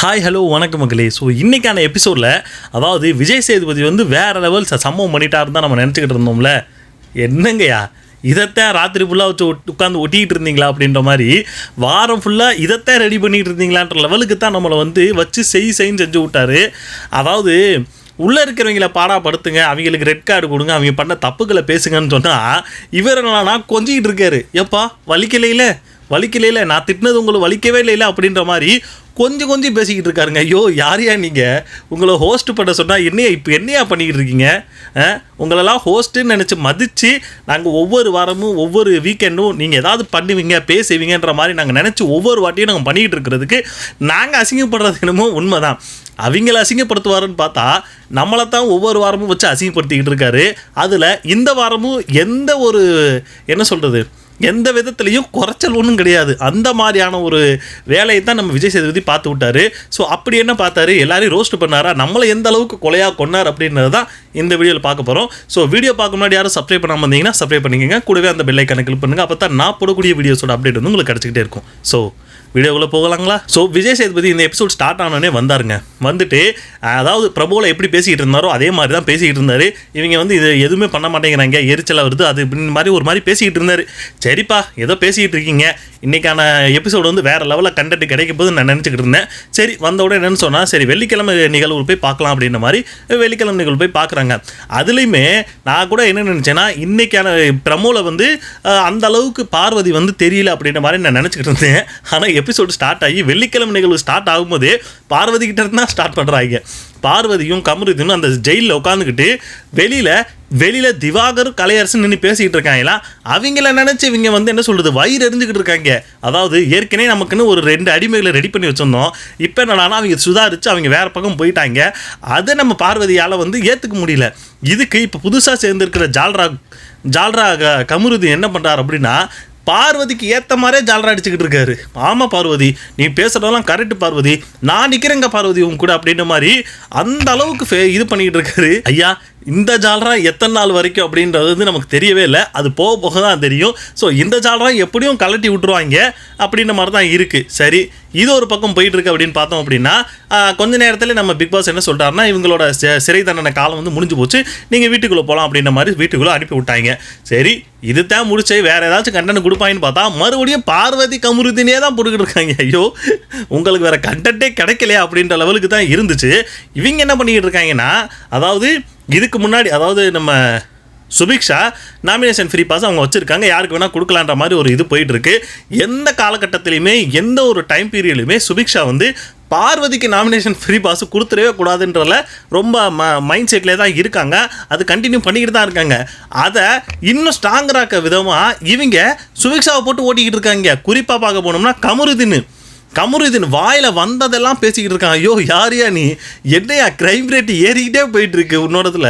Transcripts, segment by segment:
Hi hello வணக்கம் மக்களே. So இன்றைக்கான எபிசோடில் அதாவது விஜய் சேதுபதி வந்து வேறு லெவல் சம்பவம் பண்ணிட்டாருன்னு தான் நம்ம நினச்சிக்கிட்டு இருந்தோம்ல. என்னங்கய்யா இதைத்தான் ராத்திரி ஃபுல்லாக வச்சு உட்காந்து ஒட்டிக்கிட்டு இருந்தீங்களா அப்படின்ற மாதிரி வாரம் ஃபுல்லாக இதைத்தான் ரெடி பண்ணிகிட்டு இருந்தீங்களான்ற லெவலுக்கு தான் நம்மளை வந்து வச்சு செய்ன்னு செஞ்சு விட்டாரு. அதாவது உள்ளே இருக்கிறவங்கள பாடாப்படுத்துங்க, அவங்களுக்கு ரெட் கார்டு கொடுங்க, அவங்க பண்ண தப்புக்களை பேசுங்கன்னு சொன்னால் இவர் என்னன்னா கொஞ்சிக்கிட்டு இருக்காரு. எப்பா வலிக்கலையில் நான் திட்டினது உங்களுக்கு வலிக்கவே இல்லை அப்படின்ற மாதிரி கொஞ்சம் பேசிக்கிட்டு இருக்காருங்க. ஐயோ யாரையா நீங்கள் உங்களை ஹோஸ்ட் பண்ண சொன்னால் என்னையா பண்ணிக்கிட்டு இருக்கீங்க? உங்களெல்லாம் ஹோஸ்ட்டுன்னு நினச்சி மதித்து நாங்கள் ஒவ்வொரு வாரமும் ஒவ்வொரு வீக்கெண்டும் நீங்கள் ஏதாவது பண்ணுவீங்க பேசுவீங்கன்ற மாதிரி நாங்கள் நினச்சி ஒவ்வொரு வாட்டியும் நாங்கள் பண்ணிக்கிட்டு இருக்கிறதுக்கு நாங்கள் அசிங்கப்படுறது என்னமோ உண்மை தான். அவங்கள அசிங்கப்படுத்துவாருன்னு பார்த்தா நம்மளை தான் ஒவ்வொரு வாரமும் வச்சு அசிங்கப்படுத்திக்கிட்டு இருக்காரு. அதில் இந்த வாரமும் எந்த விதத்துலையும் குறைச்சல் ஒன்றும் கிடையாது. அந்த மாதிரியான ஒரு வேலையை தான் நம்ம விஜய் சேதுபதி பார்த்து விட்டார். ஸோ அப்படி என்ன பார்த்தாரு, எல்லாரையும் ரோஸ்ட் பண்ணாரா, நம்மளை எந்த அளவுக்கு கொலையாக கொண்டார் அப்படின்றது தான் இந்த வீடியோவில் பார்க்க போகிறோம். ஸோ வீடியோ பார்க்க முன்னாடி யாரும் சப்ஸ்கிரைப் பண்ணாமல் இருந்தீங்கன்னா சப்ஸ்கிரைப் பண்ணிக்கோங்க, கூடவே அந்த பெல் ஐகானை கிளிக் பண்ணுங்கள். அப்போ தான் நான் போடக்கூடிய வீடியோஸோட அப்டேட் வந்து உங்களுக்கு கிடச்சிக்கிட்டே இருக்கும். ஸோ வீடியோக்குள்ளே போகலாங்களா? ஸோ விஜய் சேதுபதி இந்த எபிசோட் ஸ்டார்ட் ஆனோடனே வந்தாருங்க. வந்துட்டு அதாவது பிரபுவில் எப்படி பேசிக்கிட்டு இருந்தாரோ அதே மாதிரி தான் பேசிக்கிட்டு இருந்தார். இவங்க வந்து இது எதுவுமே பண்ண மாட்டேங்கிறாங்க, எரிச்சலாக வருது, அது இப்படின்னு மாதிரி ஒரு மாதிரி பேசிக்கிட்டு இருந்தார். சரிப்பா ஏதோ பேசிக்கிட்டு இருக்கீங்க, இன்றைக்கான எபிசோடு வந்து வேறு லெவலில் கண்டென்ட் கிடைக்கும் போது நான் நினச்சிக்கிட்டு இருந்தேன். சரி வந்தவுடனே என்னென்னு சொன்னால், சரி வெள்ளிக்கிழமை நிகழ்வு போய் பார்க்கலாம் அப்படின்ற மாதிரி வெள்ளிக்கிழமை நிகழ்வு போய் பார்க்குறாங்க. அதுலேயுமே நான் கூட என்ன நினச்சேன்னா, இன்றைக்கான ப்ரமோவில் வந்து அந்த அளவுக்கு பார்வதி வந்து தெரியல அப்படின்ற மாதிரி நான் நினச்சிக்கிட்டு இருந்தேன். ஆனால் எபிசோடு ஸ்டார்ட் ஆகி வெள்ளிக்கிழமை நிகழ்வு ஸ்டார்ட் ஆகும்போதே பார்வதி கிட்ட இருந்தால் ஸ்டார்ட் பண்ணுறாங்க. பார்வதியும் கமருதீனும் அந்த ஜெயிலில் உட்காந்துக்கிட்டு வெளியில் திவாகர் கலையரசன் நின்று பேசிக்கிட்டு இருக்காங்களா. அவங்கள நினச்சி இவங்க வந்து என்ன சொல்கிறது, வயிறு எரிஞ்சுக்கிட்டு இருக்காங்க. அதாவது ஏற்கனவே நமக்குன்னு ஒரு 2 அடிமைகளை ரெடி பண்ணி வச்சுருந்தோம். இப்போ என்னடானா அவங்க சுதாரித்து அவங்க வேறு பக்கம் போயிட்டாங்க. அதை நம்ம பார்வதியால் வந்து ஏற்றுக்க முடியல. இதுக்கு இப்போ புதுசாக சேர்ந்துருக்கிற ஜால்ரா கமருதீன் என்ன பண்ணுறாரு அப்படின்னா, பார்வதிக்கு ஏற்ற மாதிரியே ஜாலரா அடிச்சுக்கிட்டு இருக்காரு. ஆமாம் பார்வதி, நீ பேசுகிறதெல்லாம் கரெக்டு பார்வதி, நான் நிற்கிறேங்க பார்வதி உங்க கூட அப்படின்ற மாதிரி அந்த அளவுக்கு இது பண்ணிக்கிட்டு இருக்காரு. ஐயா இந்த ஜாலரா எத்தனை நாள் வரைக்கும் அப்படின்றது வந்து நமக்கு தெரியவே இல்லை, அது போக தான் தெரியும். ஸோ இந்த ஜாலரா எப்படியும் கலட்டி விட்டுருவாங்க அப்படின்ற மாதிரி தான் இருக்குது. சரி இது ஒரு பக்கம் போயிட்டுருக்கு அப்படின்னு பார்த்தோம் அப்படின்னா, கொஞ்ச நேரத்தில் நம்ம பிக் பாஸ் என்ன சொல்கிறாருன்னா, இவங்களோட சிறை தண்டனை காலம் வந்து முடிஞ்சு போச்சு, நீங்கள் வீட்டுக்குள்ளே போகலாம் அப்படின்ற மாதிரி வீட்டுக்குள்ளே அனுப்பி விட்டாங்க. சரி இது தான் முடிச்சு வேறு ஏதாச்சும் கண்டென்ட் கொடுப்பாங்கன்னு பார்த்தா மறுபடியும் பார்வதி கமருதீனே தான் போட்டுக்கிட்டு இருக்காங்க. ஐயோ உங்களுக்கு வேறு கண்டென்ட்டே கிடைக்கலையா அப்படின்ற லெவலுக்கு தான் இருந்துச்சு. இவங்க என்ன பண்ணிக்கிட்டு இருக்காங்கன்னா, அதாவது இதுக்கு முன்னாடி அதாவது நம்ம சுபிக்ஷா நாமினேஷன் ஃப்ரீ பாஸ் அவங்க வச்சுருக்காங்க, யாருக்கு வேணால் கொடுக்கலான்ற மாதிரி ஒரு இது போயிட்டுருக்கு. எந்த காலகட்டத்திலையுமே எந்த ஒரு டைம் பீரியட்லையுமே சுபிக்ஷா வந்து பார்வதிக்கு நாமினேஷன் ஃப்ரீ பாஸ் கொடுத்துடவே கூடாதுன்றதில் ரொம்ப மைண்ட் செட்லேயே தான் இருக்காங்க. அது கண்டினியூ பண்ணிக்கிட்டு தான் இருக்காங்க. அதை இன்னும் ஸ்ட்ராங்கராக்க விதமாக இவங்க சுபிக்ஷாவை போட்டு ஓட்டிக்கிட்டு இருக்காங்க. குறிப்பாக பார்க்க போனோம்னா கமருதீன் வாயில் வந்ததெல்லாம் பேசிக்கிட்டு இருக்கான். ஐயோ யாரையா நீ, என்னையா க்ரைம் ரேட்டு ஏறிக்கிட்டே போயிட்டுருக்கு உன்னோடத்தில்,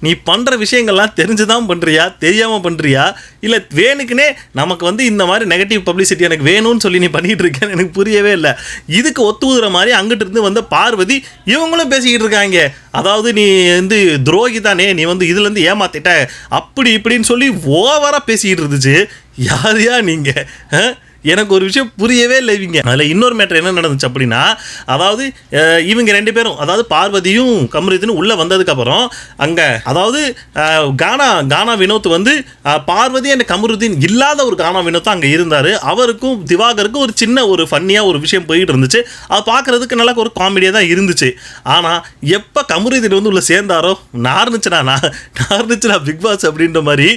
நீ பண்ணுற விஷயங்கள்லாம் தெரிஞ்சு தான் பண்ணுறியா தெரியாமல் பண்ணுறியா, இல்லை வேணுக்குன்னே நமக்கு வந்து இந்த மாதிரி நெகட்டிவ் பப்ளிசிட்டி எனக்கு வேணும்னு சொல்லி நீ பண்ணிகிட்டு இருக்கேன்னு எனக்கு புரியவே இல்லை. இதுக்கு ஒத்துவுற மாதிரி அங்கிட்டு இருந்து வந்த பார்வதி இவங்களும் பேசிக்கிட்டு இருக்காங்க. அதாவது நீ வந்து துரோகி தானே, நீ வந்து இதுலேருந்து ஏமாத்திட்ட அப்படி இப்படின்னு சொல்லி ஓவராக பேசிக்கிட்டு இருந்துச்சு. யாரையா நீங்கள், எனக்கு ஒரு விஷயம் புரியவே இல்லை. இவங்க அதில் இன்னொரு மேட்டர் என்ன நடந்துச்சு அப்படின்னா, அதாவது இவங்க 2 பேரும் அதாவது பார்வதியும் கமருதீனும் உள்ளே வந்ததுக்கப்புறம் அங்கே அதாவது கானா வினோத் வந்து பார்வதி அண்ட் கமருதீன் இல்லாத ஒரு கானா வினோத் அங்கே இருந்தார். அவருக்கும் திவாகருக்கும் ஒரு சின்ன ஒரு ஃபன்னியாக ஒரு விஷயம் போயிட்டு இருந்துச்சு. அது பார்க்குறதுக்கு நல்லா ஒரு காமெடியாக தான் இருந்துச்சு. ஆனால் எப்போ கமருதீன் வந்து உள்ளே சேர்ந்தாரோ நார்னுச்சுனா பிக் பாஸ் அப்படின்ற மாதிரி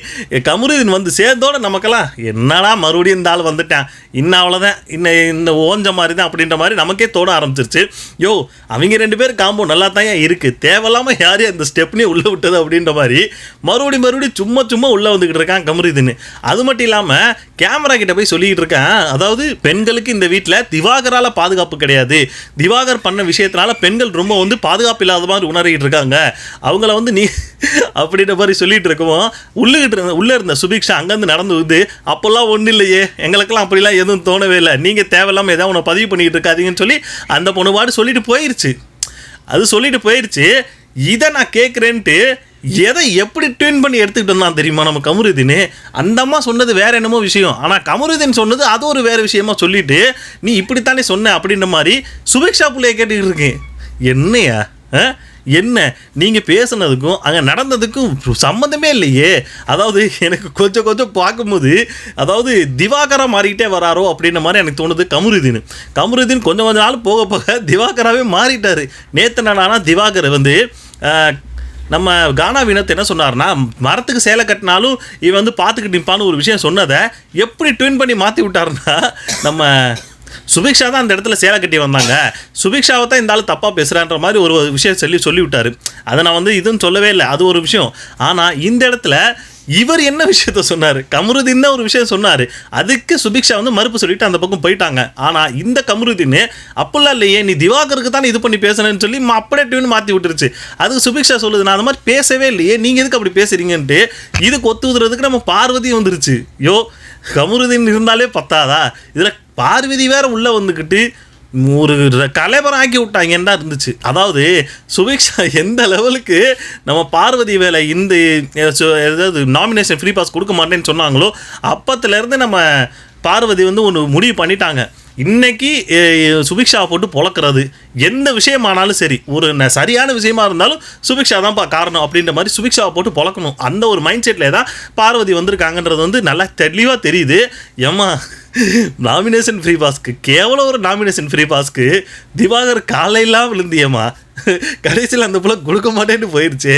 கமருதீன் வந்து சேர்ந்தோட நமக்கெல்லாம் என்னடா மறுபடியும் இந்த ஆள் வந்துட்டேன், இன்னும் அவ்வளோதான், இந்த ஓஞ்ச மாதிரி தான் அப்படின்ற மாதிரி நமக்கே தோண ஆரம்பிச்சிருச்சு. யோ அவங்க 2 பேர் காம்போ நல்லா தான் இருக்குது, தேவையில்லாமல் யாரையும் அந்த ஸ்டெப்னே உள்ளே விட்டது அப்படின்ற மாதிரி மறுபடியும் சும்மா உள்ளே வந்துக்கிட்டு இருக்கான் கமருதீன். அது மட்டும் இல்லாமல் கேமரா கிட்ட போய் சொல்லிக்கிட்டு இருக்கேன், அதாவது பெண்களுக்கு இந்த வீட்டில் திவாகரால் பாதுகாப்பு கிடையாது, திவாகர் பண்ண விஷயத்தினால பெண்கள் ரொம்ப வந்து பாதுகாப்பு இல்லாத மாதிரி உணர்கிட்டு இருக்காங்க, அவங்கள வந்து நீ அப்படின்ற மாதிரி சொல்லிட்டு இருக்கவும் உள்ளே இருந்த சுபிக்ஷா அங்கேருந்து நடந்து வந்து அப்போல்லாம் ஒன்றும் இல்லையே, எங்களுக்கெல்லாம் அப்படிலாம் எதுவும் தோணவே இல்லை, நீங்கள் தேவையில்லாமல் ஏதாவது உன்னை பதிவு பண்ணிக்கிட்டு இருக்காதீங்கன்னு சொல்லி அந்த பொண்ணு பாடு சொல்லிட்டு போயிடுச்சு. இதை நான் கேட்குறேன்ட்டு எதை எப்படி ட்யூன் பண்ணி எடுத்துக்கிட்டு வந்தான் தெரியுமா நம்ம கமருதீன்? அந்த அம்மா சொன்னது வேற என்னமோ விஷயம், ஆனால் கமருதீன் சொன்னது அது ஒரு வேறு விஷயமா சொல்லிட்டு நீ இப்படித்தானே சொன்ன அப்படின்ற மாதிரி சுபிக்ஷா பிள்ளைய கேட்டுக்கிட்டு இருக்கேன். என்னையா என்ன நீங்கள் பேசுனதுக்கும் அங்கே நடந்ததுக்கும் சம்மந்தமே இல்லையே. அதாவது எனக்கு கொஞ்சம் கொஞ்சம் பார்க்கும்போது அதாவது திவாகரா மாறிக்கிட்டே வராரோ அப்படின்ற மாதிரி எனக்கு தோணுது. கமருதீன் கொஞ்சம் கொஞ்ச நாள் போக போக திவாகராகவே மாறிட்டார். நேற்று நாளானா திவாகர் வந்து நம்ம கானா வினோத் என்ன சொன்னார்னா, மரத்துக்கு சேலை கட்டினாலும் இவன் வந்து பார்த்துக்கிட்டு நிற்பான்னு ஒரு விஷயம் சொன்னதை எப்படி ட்வின் பண்ணி மாற்றி விட்டாருன்னா, நம்ம சுபிக்ஷா தான் அந்த இடத்துல சேலை கட்டி வந்தாங்க, சுபிக்ஷாவை தான் இந்த ஆள் தப்பாக பேசுகிறான்ற மாதிரி ஒரு விஷயம் சொல்லி விட்டார். அதை நான் வந்து இதுன்னு சொல்லவே இல்லை, அது ஒரு விஷயம். ஆனால் இந்த இடத்துல இவர் என்ன விஷயத்த சொன்னார், கமருதீன் தான் ஒரு விஷயம் சொன்னார், அதுக்கு சுபிக்ஷா வந்து மறுப்பு சொல்லிட்டு அந்த பக்கம் போயிட்டாங்க. ஆனால் இந்த கமருதீன் அப்படிலாம் இல்லையே, நீ திவாகருக்கு தானே இது பண்ணி பேசணும்னு சொல்லி அப்படியே டியூன் மாற்றி விட்டுருச்சு. அதுக்கு சுபிக்ஷா சொல்லுது, நான் அந்த மாதிரி பேசவே இல்லையே, நீங்கள் எதுக்கு அப்படி பேசுகிறீங்கன்ட்டு. இதுக்கு ஒத்து உதுறதுக்கு நம்ம பார்வதி வந்துருச்சு. கமருதீன் இருந்தாலே பத்தாதா, இதில் பார்வதி வேற உள்ளே வந்துக்கிட்டு ஒரு கலைபரம் ஆக்கி விட்டாங்கன்னு தான் இருந்துச்சு. அதாவது சுபிக்ஷா எந்த லெவலுக்கு நம்ம பார்வதி வேலை இந்த ஏதாவது நாமினேஷன் ஃப்ரீ பாஸ் கொடுக்க மாட்டேன்னு சொன்னாங்களோ அப்பத்துலேருந்து நம்ம பார்வதி வந்து ஒன்று முடிவு பண்ணிட்டாங்க. இன்றைக்கி சுபிக்ஷாவை போட்டு பொழக்கிறது எந்த விஷயமானாலும் சரி, ஒரு சரியான விஷயமா இருந்தாலும் சுபிக்ஷா தான்ப்பா காரணம் அப்படின்ற மாதிரி சுபிக்ஷாவை போட்டு பொழக்கணும். அந்த ஒரு மைண்ட் செட்டில் தான் பார்வதி வந்திருக்காங்கன்றது வந்து நல்லா தெளிவாக தெரியுது. ஏம்மா நாமினேஷன் ஃப்ரீ பாஸ்க்கு கேவலம் ஒரு நாமினேஷன் ஃப்ரீ பாஸ்க்கு திவாகர் காலையெல்லாம் விழுந்தியம்மா, கடைசியில் அந்த போல் கொடுக்க மாட்டேன்னு போயிடுச்சு.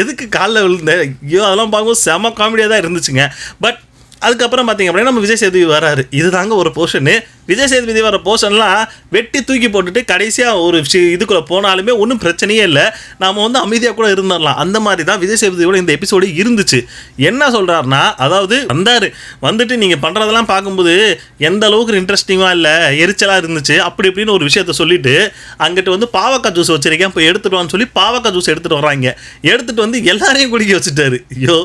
எதுக்கு காலைல விழுந்தேன்? ஐயோ அதெல்லாம் பார்க்கும்போது செம காமெடியாக தான் இருந்துச்சுங்க. பட் அதுக்கப்புறம் பார்த்திங்க அப்படின்னா நம்ம விஜய் சேதுபதி வராரு. இது தாங்க ஒரு போர்ஷனு. விஜய் சேதுபதி வர போர்ஷன்லாம் வெட்டி தூக்கி போட்டுட்டு கடைசியாக ஒரு இதுக்குள்ளே போனாலுமே ஒன்றும் பிரச்சனையே இல்லை, நாம் வந்து அமைதியாக கூட இருந்துடலாம். அந்த மாதிரி தான் விஜய் சேதுபதியோட இந்த எபிசோடு இருந்துச்சு. என்ன சொல்கிறாருன்னா, அதாவது வந்துட்டு நீங்கள் பண்ணுறதெல்லாம் பார்க்கும்போது எந்த அளவுக்கு இன்ட்ரெஸ்டிங்காக இல்லை, எரிச்சலாக இருந்துச்சு அப்படி இப்படின்னு ஒரு விஷயத்த சொல்லிவிட்டு அங்கிட்டு வந்து பாவக்காய் ஜூஸ் வச்சுருக்கேன் போய் எடுத்துகிட்டு வான்னு சொல்லி பாவக்காய் ஜூஸ் எடுத்துகிட்டு வர்றாங்க. எடுத்துகிட்டு வந்து எல்லாரையும் குடிக்க வச்சுட்டாரு. ஐயோ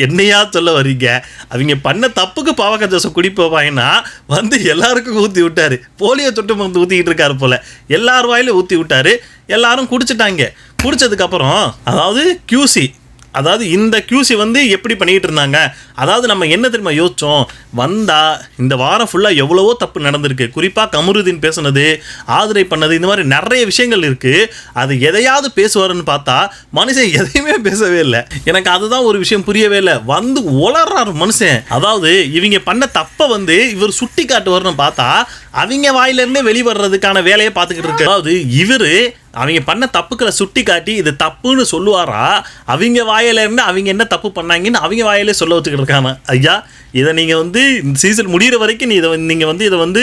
என்னையா சொல்ல வரீங்க, அவங்க பண்ண தப்புக்கு பாவக்காய் ஜூஸை குடிப்பாங்கன்னா வந்து எல்லாருக்கும் ஊற்றி விட்டார். போலியோ சொட்டு மருந்து ஊற்றிக்கிட்டு இருக்காரு போல், எல்லார் வாயிலும் ஊற்றி விட்டார். எல்லாரும் குடிச்சிட்டாங்க. குடித்ததுக்கப்புறம் அதாவது QC, அதாவது இந்த QC வந்து எப்படி பண்ணிகிட்டு இருந்தாங்க, அதாவது நம்ம என்ன தெரியுமா யோசித்தோம், வந்தால் இந்த வாரம் ஃபுல்லாக எவ்வளவோ தப்பு நடந்திருக்கு. குறிப்பாக கமருதீன் பேசுனது, ஆதிரை பண்ணது, இந்த மாதிரி நிறைய விஷயங்கள் இருக்குது. அது எதையாவது பேசுவாருன்னு பார்த்தா மனுஷன் எதையுமே பேசவே இல்லை. எனக்கு அதுதான் ஒரு விஷயம் புரியவே இல்லை. வந்து உளறாரு மனுஷன். அதாவது இவங்க பண்ண தப்பை வந்து இவர் சுட்டி காட்டுவார்னு பார்த்தா அவங்க வாயிலிருந்தே வெளிவர்றதுக்கான வேலையை பார்த்துக்கிட்டு இருக்கு. அதாவது இவர் அவங்க பண்ண தப்புக்களை சுட்டி காட்டி இது தப்புன்னு சொல்லுவாரா, அவங்க வாயிலிருந்து அவங்க என்ன தப்பு பண்ணாங்கன்னு அவங்க வாயிலே சொல்ல வச்சுக்கிட்டு இருக்காங்க. ஐயா இதை நீங்கள் வந்து இந்த சீசன் முடிகிற வரைக்கும் நீங்கள் வந்து இதை வந்து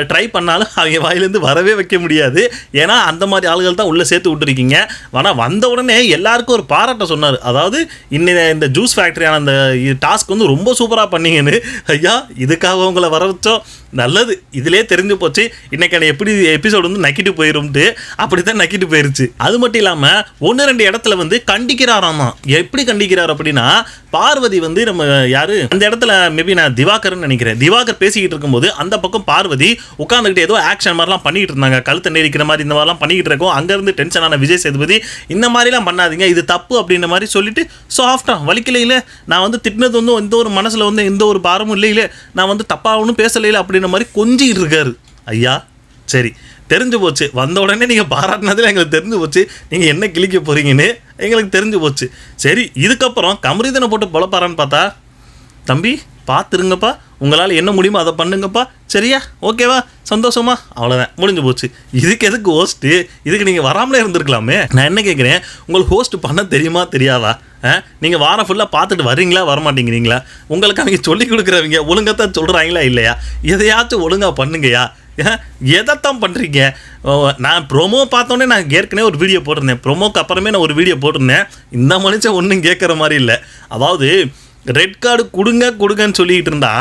ட்ரை பண்ணாலும் அவங்க வாயிலேருந்து வரவே வைக்க முடியாது. ஏன்னா அந்த மாதிரி ஆளுகள் தான் உள்ளே சேர்த்து விட்டுருக்கீங்க. ஆனால் வந்த உடனே எல்லாருக்கும் ஒரு பாராட்ட சொன்னார். அதாவது இந்த ஜூஸ் ஃபேக்ட்ரியான அந்த டாஸ்க் வந்து ரொம்ப சூப்பராக பண்ணீங்கன்னு. ஐயா இதுக்காக உங்களை வர வச்சோம், நல்லது. இதிலே தெரிஞ்சு போச்சு இன்னைக்கான எப்படி எபிசோடு வந்து நக்கிட்டு போயிரும்ட்டு. அப்படி தான் நக்கிட்டு போயிருச்சு. அது மட்டும் இல்லாமல் 1-2 இடத்துல வந்து கண்டிக்கிறாராம். எப்படி கண்டிக்கிறார் அப்படின்னா, பார்வதி வந்து நம்ம யாரு அந்த இடத்துல மேபி நான் திவாகர்னு நினைக்கிறேன், திவாகர் பேசிக்கிட்டு இருக்கும்போது அந்த பக்கம் பார்வதி உட்காந்துக்கிட்டு ஏதோ ஆக்ஷன் மாதிரிலாம் பண்ணிக்கிட்டு இருந்தாங்க, கழுத்தை நெரிக்கிற மாதிரி இந்த மாதிரிலாம் பண்ணிக்கிட்டு இருக்கோம். அங்கேருந்து டென்ஷனான விஜய் சேதுபதி இந்த மாதிரிலாம் பண்ணாதீங்க, இது தப்பு அப்படின்ற மாதிரி சொல்லிட்டு சாஃப்டாக வலிக்கலையில் நான் வந்து திட்டினது வந்து எந்த ஒரு மனசில் வந்து எந்த ஒரு பாரமும் இல்லையிலே, நான் வந்து தப்பாக ஒன்றும் பேசலையில அப்படின்ற மாதிரி கொஞ்சிக்கிட்டு இருக்காரு. ஐயா சரி தெரிஞ்சு போச்சு, வந்த உடனே நீங்கள் பாராட்டினதில் எங்களுக்கு தெரிஞ்சு போச்சு நீங்கள் என்ன கிழிக்க போகிறீங்கன்னு எங்களுக்கு தெரிஞ்சு போச்சு. சரி இதுக்கப்புறம் கமருதீனை போட்டு பொழப்பாரான்னு பார்த்தா, தம்பி பார்த்துருங்கப்பா, உங்களால் என்ன முடியுமோ அதை பண்ணுங்கப்பா, சரியா ஓகேவா சந்தோஷமா, அவ்வளோதான் முடிஞ்சு போச்சு. இதுக்கு எதுக்கு ஹோஸ்ட்டு, இதுக்கு நீங்கள் வராமலே இருந்திருக்கலாமே. நான் என்ன கேட்குறேன், உங்களுக்கு ஹோஸ்ட் பண்ண தெரியுமா தெரியாதா? நீங்கள் வாரம் ஃபுல்லாக பார்த்துட்டு வரீங்களா வரமாட்டேங்கிறீங்களா? உங்களுக்கு அவங்க சொல்லிக் கொடுக்குறவங்க ஒழுங்காக தான் சொல்கிறாங்களா இல்லையா? எதையாச்சும் ஒழுங்காக பண்ணுங்கயா. எதைத்தான் பண்ணுறீங்க? நான் ப்ரோமோ பார்த்தோன்னே நான் ஏற்கனவே ஒரு வீடியோ போட்டிருந்தேன், ப்ரோமோக்கு அப்புறமே நான் ஒரு வீடியோ போட்டிருந்தேன். இந்த மனுஷன் ஒன்றும் கேட்குற மாதிரி இல்லை. அதாவது ரெட் கார்டு கொடுங்கன்னு சொல்லிக்கிட்டு இருந்தா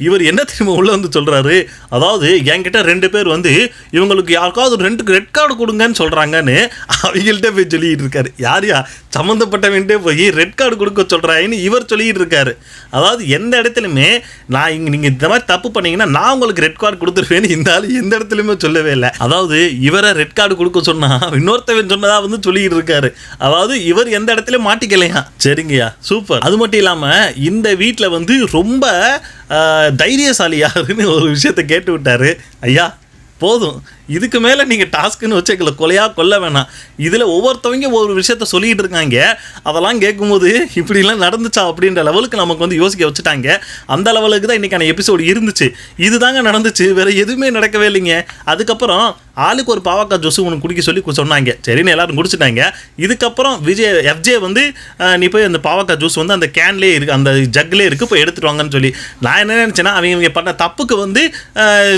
இவர் என்ன தெரியுமா உள்ள வந்து சொல்றாரு, அதாவது என்கிட்ட 2 பேர் வந்து இவங்களுக்கு யாருக்காவது 2 ரெட் கார்டு கொடுங்கன்னு சொல்றாங்கன்னு அவங்கள்ட்ட போய் சொல்லிட்டு இருக்காரு. யாரையா சம்மந்தப்பட்டவன்ட்டே போய் ரெட் கார்டு கொடுக்க சொல்றாங்கன்னு இவர் சொல்லிட்டு இருக்காரு. அதாவது எந்த இடத்துலையுமே நான் நீங்க இந்த மாதிரி தப்பு பண்ணீங்கன்னா நான் உங்களுக்கு ரெட் கார்டு கொடுத்துருவேன்னு இந்த ஆள் எந்த இடத்துலையுமே சொல்லவே இல்லை. அதாவது இவரை ரெட் கார்டு கொடுக்க சொன்னா இன்னொருத்தவன் சொன்னதா வந்து சொல்லிட்டு இருக்காரு. அதாவது இவர் எந்த இடத்துல மாட்டிக்கலையா. சரிங்கய்யா, சூப்பர். அது மட்டும் இல்லாம இந்த வீட்டில் வந்து ரொம்ப தைரியசாலியாருன்னு ஒரு விஷயத்தை கேட்டு விட்டாரு. ஐயா போதும், இதுக்கு மேலே நீங்கள் டாஸ்க்குன்னு வச்சு எங்களை கொலையாக கொல்ல வேணாம். இதில் ஒவ்வொருத்தவங்க ஒரு விஷயத்த சொல்லிகிட்டு இருக்காங்க. அதெல்லாம் கேட்கும்போது இப்படிலாம் நடந்துச்சா அப்படின்ற லெவலுக்கு நமக்கு வந்து யோசிக்க வச்சுட்டாங்க. அந்த லெவலுக்கு தான் இன்றைக்கான எபிசோடு இருந்துச்சு. இதுதாங்க நடந்துச்சு, வேறு எதுவுமே நடக்கவே இல்லைங்க. அதுக்கப்புறம் ஆளுக்கு ஒரு பாவக்காய் ஜூஸ் ஒன்று குடிக்க சொல்லி சொன்னாங்க. சரின்னு எல்லாரும் குடிச்சிட்டாங்க. இதுக்கப்புறம் எஃப்ஜே வந்து நீ போய் அந்த பாவக்காய் ஜூஸ் வந்து அந்த கேன்லேயே இருக்குது, அந்த ஜக்லேயே இருக்குது, போய் எடுத்துட்டு வாங்கன்னு சொல்லி. நான் என்ன நினச்சேன்னா அவங்க பண்ண தப்புக்கு வந்து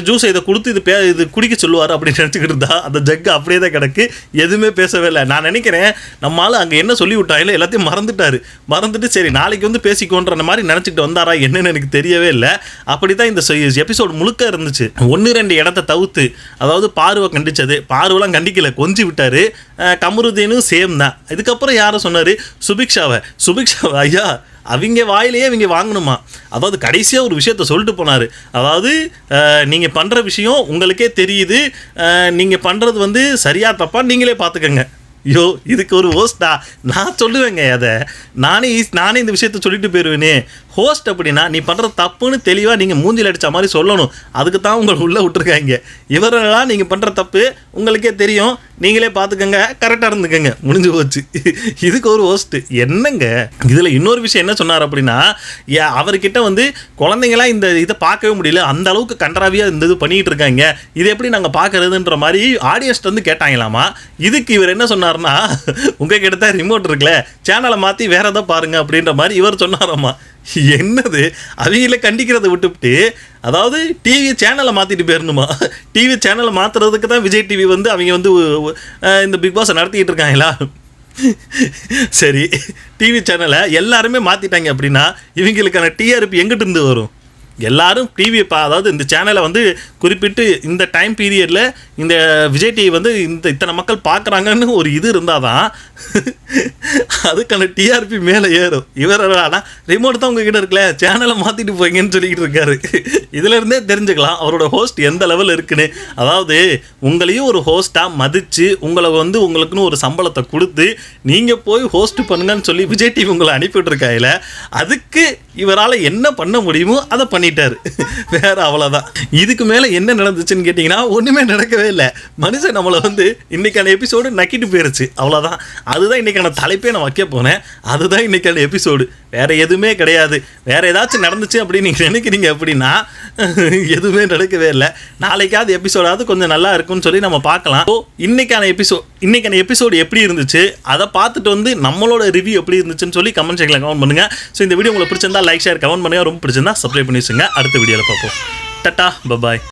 ஜூஸை இதை கொடுத்து இது குடிக்க சொல்லுவார் அப்படின்னு நினச்சிக்கிட்டு இருந்தா அந்த ஜக்கு அப்படியே தான் கிடக்கு, எதுவுமே பேசவே இல்லை. நான் நினைக்கிறேன் நம்மளால அங்கே என்ன சொல்லி விட்டாங்களோ எல்லாத்தையும் மறந்துட்டு சரி நாளைக்கு வந்து பேசிக்கோன்ற மாதிரி நினச்சிக்கிட்டு வந்தாரா என்னன்னு எனக்கு தெரியவே இல்லை. அப்படி தான் இந்த எபிசோடு முழுக்க இருந்துச்சு. 1-2 இடத்த தவிர்த்து, அதாவது பார்வை கண்டிச்சது, பார்வெல்லாம் கண்டிக்கல, கொஞ்சி விட்டாரு. கமருதீனும் சேம் தான். இதுக்கப்புறம் யாரை சொன்னார், சுபிக்ஷாவை ஐயா அவங்க வாயிலேயே இவங்க வாங்கணுமா. அதாவது கடைசியாக ஒரு விஷயத்த சொல்லிட்டு போனார். அதாவது நீங்கள் பண்ணுற விஷயம் உங்களுக்கே தெரியுது, நீங்கள் பண்ணுறது வந்து சரியா தப்பா நீங்களே பார்த்துக்கங்க. ஐயோ இதுக்கு ஒரு ஹோஸ்டா நான் சொல்லுவேங்க. அதை நானே இந்த விஷயத்த சொல்லிட்டு போயிடுவேனே. ஹோஸ்ட் அப்படின்னா நீ பண்ணுற தப்புன்னு தெளிவாக நீங்கள் மூஞ்சில் அடித்த மாதிரி சொல்லணும். அதுக்கு தான் உங்களை உள்ளே விட்டுருக்காங்க. இவரெல்லாம் நீங்கள் பண்ணுற தப்பு உங்களுக்கே தெரியும், நீங்களே பார்த்துக்கங்க, கரெக்டாக இருந்துக்கங்க, முடிஞ்சு போச்சு. இதுக்கு ஒரு ஹோஸ்ட்டு என்னங்க. இதில் இன்னொரு விஷயம் என்ன சொன்னார் அப்படின்னா, அவர்கிட்ட வந்து குழந்தைங்களாம் இந்த இதை பார்க்கவே முடியல, அந்த அளவுக்கு கன்றாவியாக இந்த இது பண்ணிகிட்டு இருக்காங்க, இது எப்படி நாங்கள் பார்க்கறதுன்ற மாதிரி ஆடியன்ஸ்ட்டு வந்து கேட்டாங்களாமா. இதுக்கு இவர் என்ன சொன்னார்னா, உங்கள் கிட்ட தான் ரிமோட் இருக்குல்ல, சேனலை மாற்றி வேறு எதாவது பாருங்கள் அப்படின்ற மாதிரி இவர் சொன்னாராம்மா. என்னது அவங்கள கண்டிக்கிறத விட்டுவிட்டு, அதாவது டிவி சேனலை மாற்றிட்டு போயிடணுமா. டிவி சேனலை மாற்றுறதுக்கு தான் விஜய் டிவி வந்து அவங்க வந்து இந்த பிக் பாஸை நடத்திக்கிட்டு இருக்காங்களா. சரி, டிவி சேனலை எல்லாருமே மாற்றிட்டாங்க அப்படின்னா இவங்களுக்கான டிஆர்பி எங்கிட்ட இருந்து வரும். எல்லாரும் டிவி அதாவது இந்த சேனலை வந்து குறிப்பிட்டு இந்த டைம் பீரியடில் இந்த விஜய் டிவி வந்து இத்தனை மக்கள் பார்க்குறாங்கன்னு ஒரு இது இருந்தால் தான் அதுக்கான டிஆர்பி மேலே ஏறும். இவரானா ரிமோட் தான் உங்ககிட்ட இருக்குல்ல, சேனலை மாற்றிட்டு போய்ங்கன்னு சொல்லிக்கிட்டு இருக்காரு. இதிலேருந்தே தெரிஞ்சுக்கலாம் அவரோட ஹோஸ்ட் எந்த லெவலில் இருக்குன்னு. அதாவது உங்களையும் ஒரு ஹோஸ்ட்டாக மதித்து உங்களை வந்து உங்களுக்குன்னு ஒரு சம்பளத்தை கொடுத்து நீங்கள் போய் ஹோஸ்ட் பண்ணுங்கன்னு சொல்லி விஜய் டிவி உங்களை அனுப்பிவிட்ருக்காயில, அதுக்கு இவரால் என்ன பண்ண முடியுமோ அதை பண்ணிட்டாரு. வேற அவ்வளோதான். இதுக்கு மேலே என்ன நடந்துச்சுன்னு கேட்டிங்கன்னா ஒன்றுமே நடக்கவே இல்லை. மனுஷன் நம்மளை வந்து இன்றைக்கான எபிசோடு நக்கிட்டு போயிருச்சு, அவ்வளோதான். அதுதான் இன்றைக்கான தலைப்பே நான் வைக்க போனேன். அதுதான் இன்றைக்கான எபிசோடு, வேறு எதுவுமே கிடையாது. வேறு ஏதாச்சும் நடந்துச்சு அப்படின்னு நீங்கள் நினைக்கிறீங்க அப்படின்னா எதுவுமே நடக்கவே இல்லை. நாளைக்காவது எபிசோடாவது கொஞ்சம் நல்லா இருக்குன்னு சொல்லி நம்ம பார்க்கலாம். ஸோ இன்றைக்கான எபிசோடு எப்படி இருந்துச்சு அதை பார்த்துட்டு வந்து நம்மளோட ரிவ்யூ எப்படி இருந்துச்சுன்னு சொல்லி கமெண்ட் செக்ஷனில் கமெண்ட் பண்ணுங்கள். ஸோ இந்த வீடியோ உங்களுக்கு பிடிச்சிருந்தா லைக் ஷேர் கமெண்ட் பண்ணுங்கள், ரொம்ப பிடிச்சிருந்தா சப்ஸ்கிரைப் பண்ணி வச்சுங்க. அடுத்த வீடியோவில் பார்ப்போம். Ta-ta, bye bye.